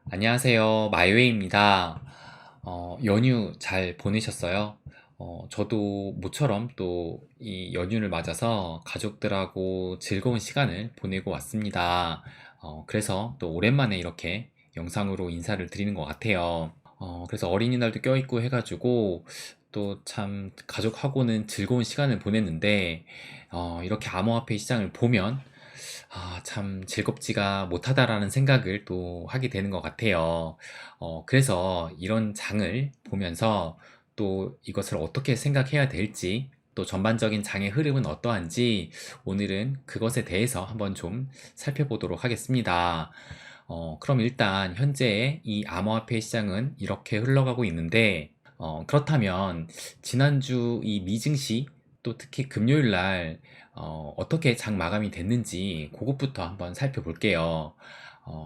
안녕하세요. 마이웨이입니다. 연휴 잘 보내셨어요? 저도 모처럼 또 이 연휴를 맞아서 가족들하고 즐거운 시간을 보내고 왔습니다. 그래서 또 오랜만에 이렇게 영상으로 인사를 드리는 것 같아요. 그래서 어린이날도 껴있고 해가지고 또 참 가족하고는 즐거운 시간을 보냈는데, 이렇게 암호화폐 시장을 보면 참 즐겁지가 못하다라는 생각을 또 하게 되는 것 같아요. 그래서 이런 장을 보면서 또 이것을 어떻게 생각해야 될지, 또 전반적인 장의 흐름은 어떠한지 오늘은 그것에 대해서 한번 좀 살펴보도록 하겠습니다. 그럼 일단 현재 이 암호화폐 시장은 이렇게 흘러가고 있는데, 그렇다면 지난주 이 미증시 또 특히 금요일 날 어떻게 장 마감이 됐는지 그것부터 한번 살펴볼게요.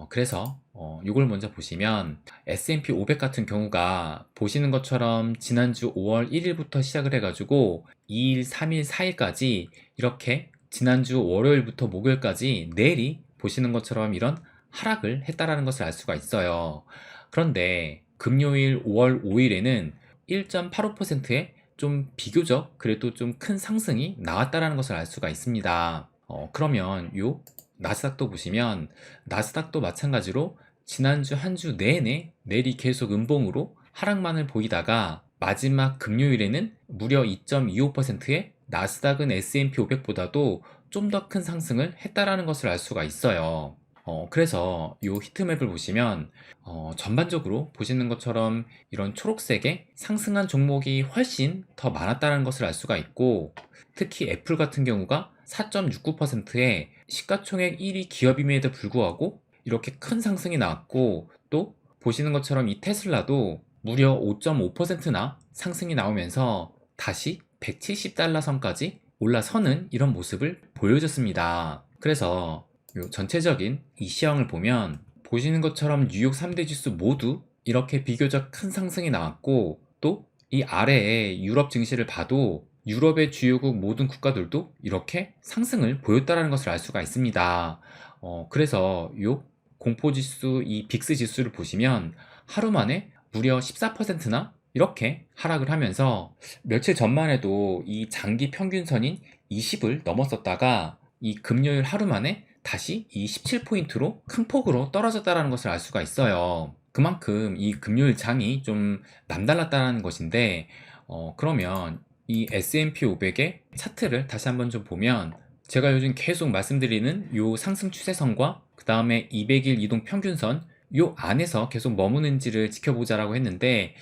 그래서 이걸 먼저 보시면 S&P 500 같은 경우가 보시는 것처럼 지난주 5월 1일부터 시작을 해가지고 2일, 3일, 4일까지 이렇게 지난주 월요일부터 목요일까지 내일이 보시는 것처럼 이런 하락을 했다라는 것을 알 수가 있어요. 그런데 금요일 5월 5일에는 1.85%의 좀 비교적 그래도 좀 큰 상승이 나왔다라는 것을 알 수가 있습니다. 그러면 요 나스닥도 보시면 나스닥도 마찬가지로 지난주 한 주 내내 내리 계속 음봉으로 하락만을 보이다가 마지막 금요일에는 무려 2.25%의 나스닥은 S&P 500보다도 좀 더 큰 상승을 했다라는 것을 알 수가 있어요. 그래서 이 히트맵을 보시면 전반적으로 보시는 것처럼 이런 초록색의 상승한 종목이 훨씬 더 많았다는 것을 알 수가 있고, 특히 애플 같은 경우가 4.69%의 시가총액 1위 기업임에도 불구하고 이렇게 큰 상승이 나왔고, 또 보시는 것처럼 이 테슬라도 무려 5.5%나 상승이 나오면서 다시 170달러 선까지 올라서는 이런 모습을 보여줬습니다. 그래서 요 전체적인 이 시황을 보면 보시는 것처럼 뉴욕 3대 지수 모두 이렇게 비교적 큰 상승이 나왔고, 또 이 아래에 유럽 증시를 봐도 유럽의 주요국 모든 국가들도 이렇게 상승을 보였다는 것을 알 수가 있습니다. 그래서 요 공포지수 이 빅스 지수를 보시면 하루 만에 무려 14%나 이렇게 하락을 하면서 며칠 전만 해도 이 장기 평균선인 20을 넘었었다가 이 금요일 하루 만에 다시 이 17포인트로 큰 폭으로 떨어졌다는 것을 알 수가 있어요. 그만큼 이 금요일 장이 좀 남달랐다는 것인데, 그러면 이 S&P 500의 차트를 다시 한번 좀 보면 제가 요즘 계속 말씀드리는 요 상승 추세선과 그 다음에 200일 이동 평균선 요 안에서 계속 머무는지를 지켜보자라고 했는데,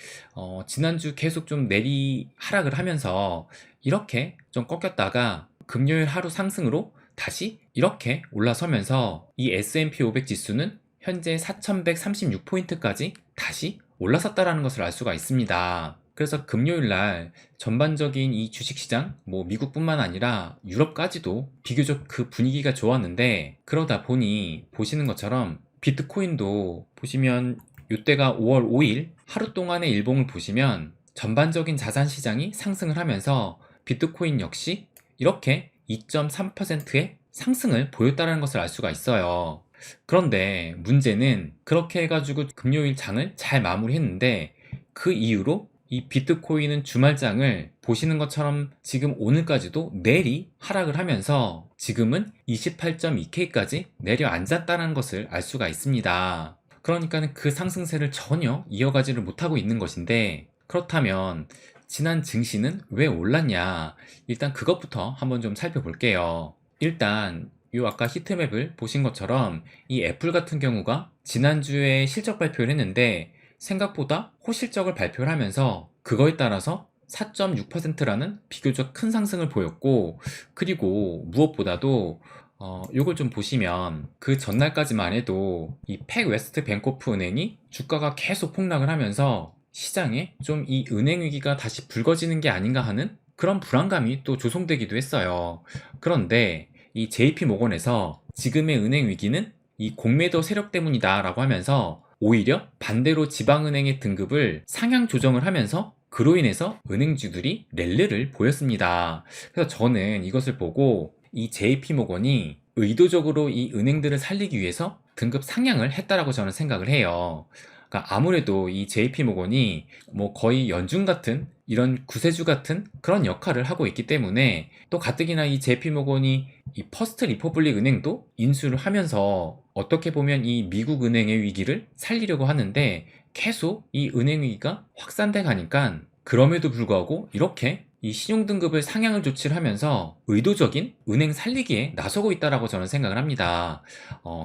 지난주 계속 좀 내리 하락을 하면서 이렇게 좀 꺾였다가 금요일 하루 상승으로 다시 이렇게 올라서면서 이 S&P 500 지수는 현재 4136포인트까지 다시 올라섰다라는 것을 알 수가 있습니다. 그래서 금요일 날 전반적인 이 주식시장, 뭐 미국뿐만 아니라 유럽까지도 비교적 그 분위기가 좋았는데, 그러다 보니 보시는 것처럼 비트코인도 보시면 이때가 5월 5일 하루 동안의 일봉을 보시면 전반적인 자산 시장이 상승을 하면서 비트코인 역시 이렇게 2.3%의 상승을 보였다는 것을 알 수가 있어요. 그런데 문제는 그렇게 해가지고 금요일 장을 잘 마무리했는데, 그 이후로 이 비트코인은 주말장을 보시는 것처럼 지금 오늘까지도 내리 하락을 하면서 지금은 28.2K까지 내려앉았다는 것을 알 수가 있습니다. 그러니까 그 상승세를 전혀 이어가지를 못하고 있는 것인데, 그렇다면 지난 증시는 왜 올랐냐? 일단 그것부터 한번 좀 살펴볼게요. 일단 요 아까 히트맵을 보신 것처럼 이 애플 같은 경우가 지난주에 실적 발표를 했는데 생각보다 호실적을 발표를 하면서 그거에 따라서 4.6%라는 비교적 큰 상승을 보였고, 그리고 무엇보다도 요걸 좀 보시면 그 전날까지만 해도 이 팩웨스트 뱅코프 은행이 주가가 계속 폭락을 하면서 시장에 좀 이 은행 위기가 다시 불거지는 게 아닌가 하는 그런 불안감이 또 조성되기도 했어요. 그런데 이 JP 모건에서 지금의 은행 위기는 이 공매도 세력 때문이다 라고 하면서 오히려 반대로 지방은행의 등급을 상향 조정을 하면서 그로 인해서 은행주들이 랠리를 보였습니다. 그래서 저는 이것을 보고 이 JP 모건이 의도적으로 이 은행들을 살리기 위해서 등급 상향을 했다라고 저는 생각을 해요. 그러니까 아무래도 이 JP모건이 뭐 거의 연준 같은 이런 구세주 같은 그런 역할을 하고 있기 때문에, 또 가뜩이나 이 JP모건이 이 퍼스트 리퍼블릭 은행도 인수를 하면서 어떻게 보면 이 미국 은행의 위기를 살리려고 하는데, 계속 이 은행 위기가 확산돼 가니까 그럼에도 불구하고 이렇게 이 신용등급을 상향을 조치를 하면서 의도적인 은행 살리기에 나서고 있다라고 저는 생각을 합니다.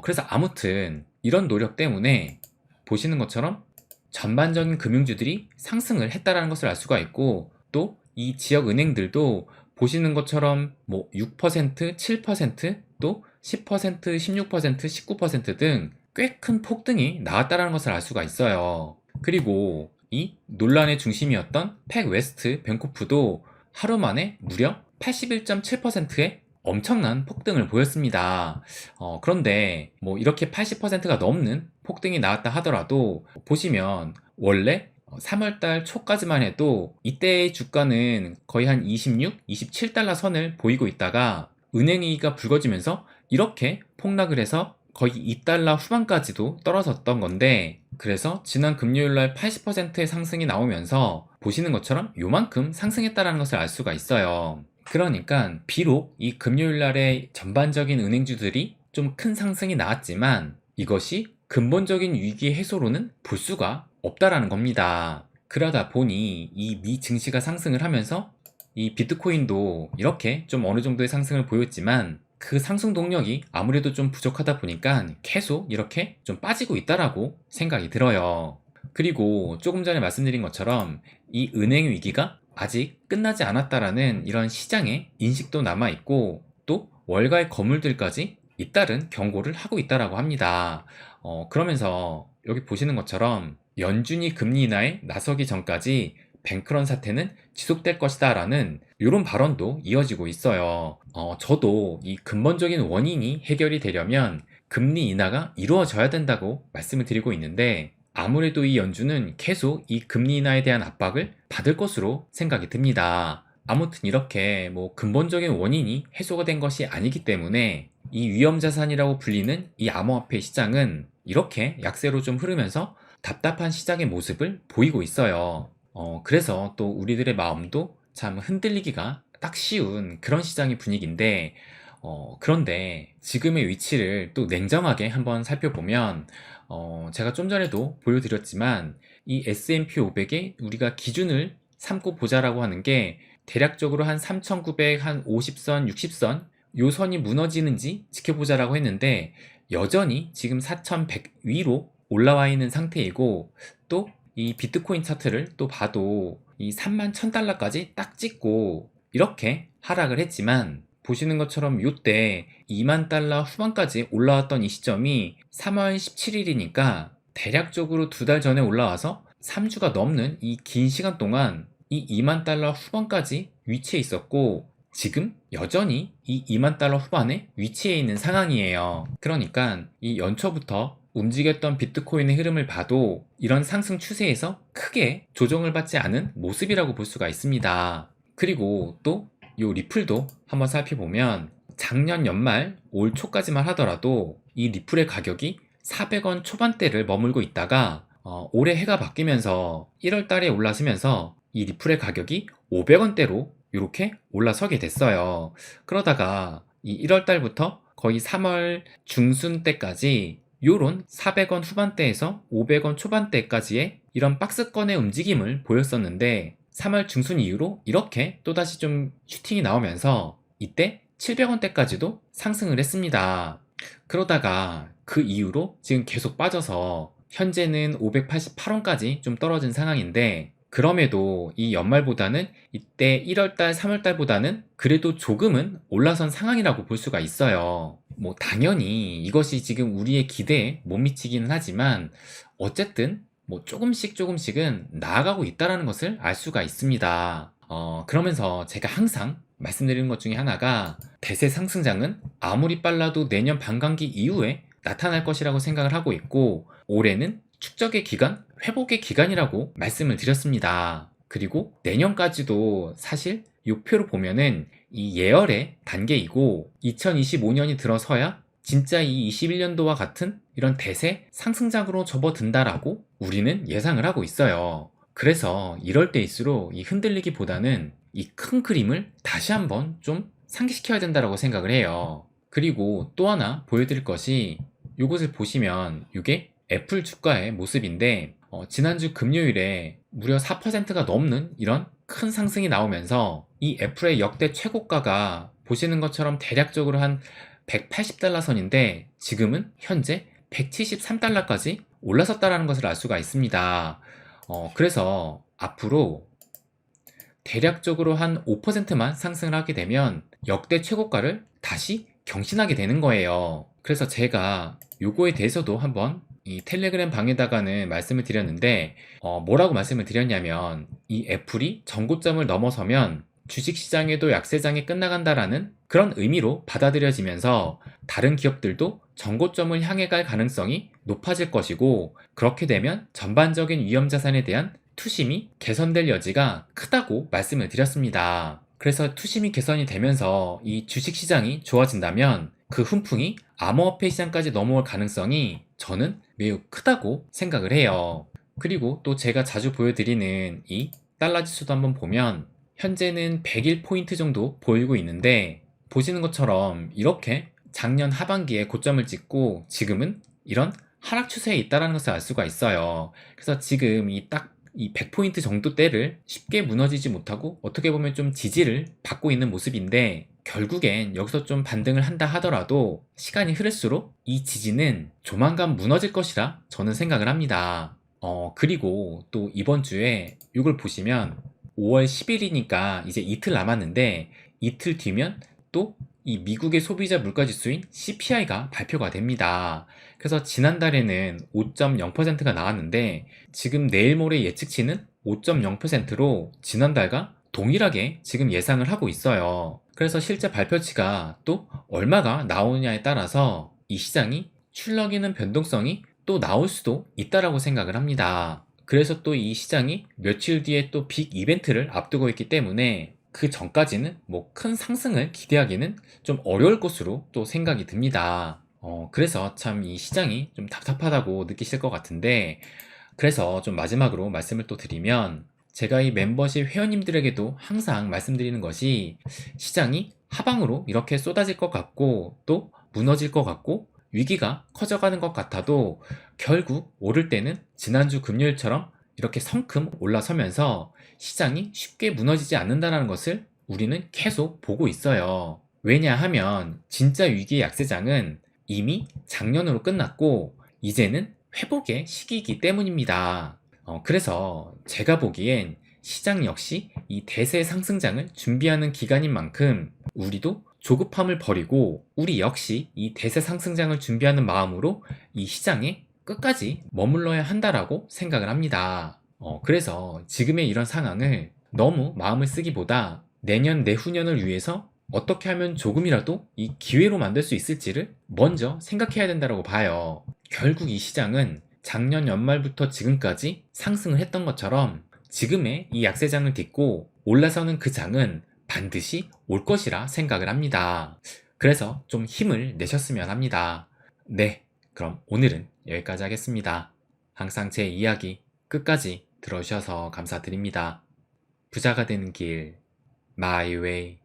그래서 아무튼 이런 노력 때문에 보시는 것처럼 전반적인 금융주들이 상승을 했다라는 것을 알 수가 있고, 또 이 지역 은행들도 보시는 것처럼 뭐 6%, 7%, 또 10%, 16%, 19% 등 꽤 큰 폭등이 나왔다라는 것을 알 수가 있어요. 그리고 이 논란의 중심이었던 팩웨스트 뱅코프도 하루 만에 무려 81.7%의 엄청난 폭등을 보였습니다. 그런데 뭐 이렇게 80%가 넘는 폭등이 나왔다 하더라도 보시면 원래 3월달 초까지만 해도 이때의 주가는 거의 한 26, 27달러 선을 보이고 있다가 은행위기가 불거지면서 이렇게 폭락을 해서 거의 2달러 후반까지도 떨어졌던 건데, 그래서 지난 금요일날 80%의 상승이 나오면서 보시는 것처럼 요만큼 상승했다는 것을 알 수가 있어요. 그러니까 비록 이 금요일날의 전반적인 은행주들이 좀 큰 상승이 나왔지만 이것이 근본적인 위기 해소로는 볼 수가 없다라는 겁니다. 그러다 보니 이 미 증시가 상승을 하면서 이 비트코인도 이렇게 좀 어느 정도의 상승을 보였지만 그 상승 동력이 아무래도 좀 부족하다 보니까 계속 이렇게 좀 빠지고 있다라고 생각이 들어요. 그리고 조금 전에 말씀드린 것처럼 이 은행 위기가 아직 끝나지 않았다라는 이런 시장의 인식도 남아있고, 또 월가의 거물들까지 잇따른 경고를 하고 있다라고 합니다. 그러면서 여기 보시는 것처럼 연준이 금리 인하에 나서기 전까지 뱅크런 사태는 지속될 것이다 라는 이런 발언도 이어지고 있어요. 저도 이 근본적인 원인이 해결이 되려면 금리 인하가 이루어져야 된다고 말씀을 드리고 있는데, 아무래도 이 연준은 계속 이 금리 인하에 대한 압박을 받을 것으로 생각이 듭니다. 아무튼 이렇게 뭐 근본적인 원인이 해소가 된 것이 아니기 때문에 이 위험자산이라고 불리는 이 암호화폐 시장은 이렇게 약세로 좀 흐르면서 답답한 시장의 모습을 보이고 있어요. 그래서 또 우리들의 마음도 참 흔들리기가 딱 쉬운 그런 시장의 분위기인데, 그런데 지금의 위치를 또 냉정하게 한번 살펴보면, 제가 좀 전에도 보여드렸지만 이 S&P 500에 우리가 기준을 삼고 보자라고 하는 게 대략적으로 한 3,900, 한 50선, 60선 요 선이 무너지는지 지켜보자라고 했는데, 여전히 지금 4,100 위로 올라와 있는 상태이고, 또 이 비트코인 차트를 또 봐도 이 31,000달러까지 딱 찍고 이렇게 하락을 했지만, 보시는 것처럼 요때 2만 달러 후반까지 올라왔던 이 시점이 3월 17일이니까 대략적으로 2달 전에 올라와서 3주가 넘는 이 긴 시간 동안 이 2만 달러 후반까지 위치해 있었고, 지금 여전히 이 2만 달러 후반에 위치해 있는 상황이에요. 그러니까 이 연초부터 움직였던 비트코인의 흐름을 봐도 이런 상승 추세에서 크게 조정을 받지 않은 모습이라고 볼 수가 있습니다. 그리고 또 이 리플도 한번 살펴보면 작년 연말 올 초까지만 하더라도 이 리플의 가격이 400원 초반대를 머물고 있다가 올해 해가 바뀌면서 1월 달에 올라서면서 이 리플의 가격이 500원대로 이렇게 올라서게 됐어요. 그러다가 이 1월 달부터 거의 3월 중순 때까지 요런 400원 후반대에서 500원 초반대까지의 이런 박스권의 움직임을 보였었는데, 3월 중순 이후로 이렇게 또다시 좀 슈팅이 나오면서 이때 700원대까지도 상승을 했습니다. 그러다가 그 이후로 지금 계속 빠져서 현재는 588원까지 좀 떨어진 상황인데, 그럼에도 이 연말보다는 이때 1월달, 3월달보다는 그래도 조금은 올라선 상황이라고 볼 수가 있어요. 뭐 당연히 이것이 지금 우리의 기대에 못 미치기는 하지만 어쨌든 뭐 조금씩은 나아가고 있다는 것을 알 수가 있습니다. 그러면서 제가 항상 말씀드리는 것 중에 하나가, 대세 상승장은 아무리 빨라도 내년 반감기 이후에 나타날 것이라고 생각을 하고 있고, 올해는 축적의 기간, 회복의 기간이라고 말씀을 드렸습니다. 그리고 내년까지도 사실 이 표로 보면은 이 예열의 단계이고 2025년이 들어서야 진짜 이 21년도와 같은 이런 대세 상승장으로 접어든다라고 우리는 예상을 하고 있어요. 그래서 이럴 때일수록 이 흔들리기보다는 이 큰 그림을 다시 한번 좀 상기시켜야 된다고 생각을 해요. 그리고 또 하나 보여드릴 것이 이것을 보시면 이게 애플 주가의 모습인데 지난주 금요일에 무려 4%가 넘는 이런 큰 상승이 나오면서 이 애플의 역대 최고가가 보시는 것처럼 대략적으로 한 180달러 선인데 지금은 현재 173달러까지 올라섰다는 것을 알 수가 있습니다. 그래서 앞으로 대략적으로 한 5%만 상승을 하게 되면 역대 최고가를 다시 경신하게 되는 거예요. 그래서 제가 요거에 대해서도 한번 이 텔레그램 방에다가는 말씀을 드렸는데 뭐라고 말씀을 드렸냐면 이 애플이 전고점을 넘어서면 주식시장에도 약세장이 끝나간다라는 그런 의미로 받아들여지면서 다른 기업들도 전고점을 향해 갈 가능성이 높아질 것이고 그렇게 되면 전반적인 위험자산에 대한 투심이 개선될 여지가 크다고 말씀을 드렸습니다. 그래서 투심이 개선이 되면서 이 주식시장이 좋아진다면 그 훈풍이 암호화폐 시장까지 넘어올 가능성이 저는 매우 크다고 생각을 해요. 그리고 또 제가 자주 보여드리는 이 달러 지수도 한번 보면 현재는 101포인트 정도 보이고 있는데 보시는 것처럼 이렇게 작년 하반기에 고점을 찍고 지금은 이런 하락 추세에 있다는 것을 알 수가 있어요. 그래서 지금 이 100포인트 정도대를 쉽게 무너지지 못하고 어떻게 보면 좀 지지를 받고 있는 모습인데 결국엔 여기서 좀 반등을 한다 하더라도 시간이 흐를수록 이 지지는 조만간 무너질 것이라 저는 생각을 합니다. 그리고 또 이번 주에 이걸 보시면 5월 10일이니까 이제 이틀 남았는데 이틀 뒤면 또 이 미국의 소비자 물가지수인 CPI가 발표가 됩니다. 그래서 지난달에는 5.0%가 나왔는데 지금 내일 모레 예측치는 5.0%로 지난달과 동일하게 지금 예상을 하고 있어요. 그래서 실제 발표치가 또 얼마가 나오느냐에 따라서 이 시장이 출렁이는 변동성이 또 나올 수도 있다라고 생각을 합니다. 그래서 또 이 시장이 며칠 뒤에 또 빅 이벤트를 앞두고 있기 때문에 그 전까지는 뭐 큰 상승을 기대하기는 좀 어려울 것으로 또 생각이 듭니다. 그래서 참 이 시장이 좀 답답하다고 느끼실 것 같은데 그래서 좀 마지막으로 말씀을 또 드리면 제가 이 멤버십 회원님들에게도 항상 말씀드리는 것이 시장이 하방으로 이렇게 쏟아질 것 같고 또 무너질 것 같고 위기가 커져가는 것 같아도 결국 오를 때는 지난주 금요일처럼 이렇게 성큼 올라서면서 시장이 쉽게 무너지지 않는다는 것을 우리는 계속 보고 있어요. 왜냐하면 진짜 위기의 약세장은 이미 작년으로 끝났고 이제는 회복의 시기이기 때문입니다. 그래서 제가 보기엔 시장 역시 이 대세 상승장을 준비하는 기간인 만큼 우리도 조급함을 버리고 우리 역시 이 대세 상승장을 준비하는 마음으로 이 시장에 끝까지 머물러야 한다라고 생각을 합니다. 그래서 지금의 이런 상황을 너무 마음을 쓰기보다 내년, 내후년을 위해서 어떻게 하면 조금이라도 이 기회로 만들 수 있을지를 먼저 생각해야 된다고 봐요. 결국 이 시장은 작년 연말부터 지금까지 상승을 했던 것처럼 지금의 이 약세장을 딛고 올라서는 그 장은 반드시 올 것이라 생각을 합니다. 그래서 좀 힘을 내셨으면 합니다. 네, 그럼 오늘은 여기까지 하겠습니다. 항상 제 이야기 끝까지 들어주셔서 감사드립니다. 부자가 되는 길, My Way.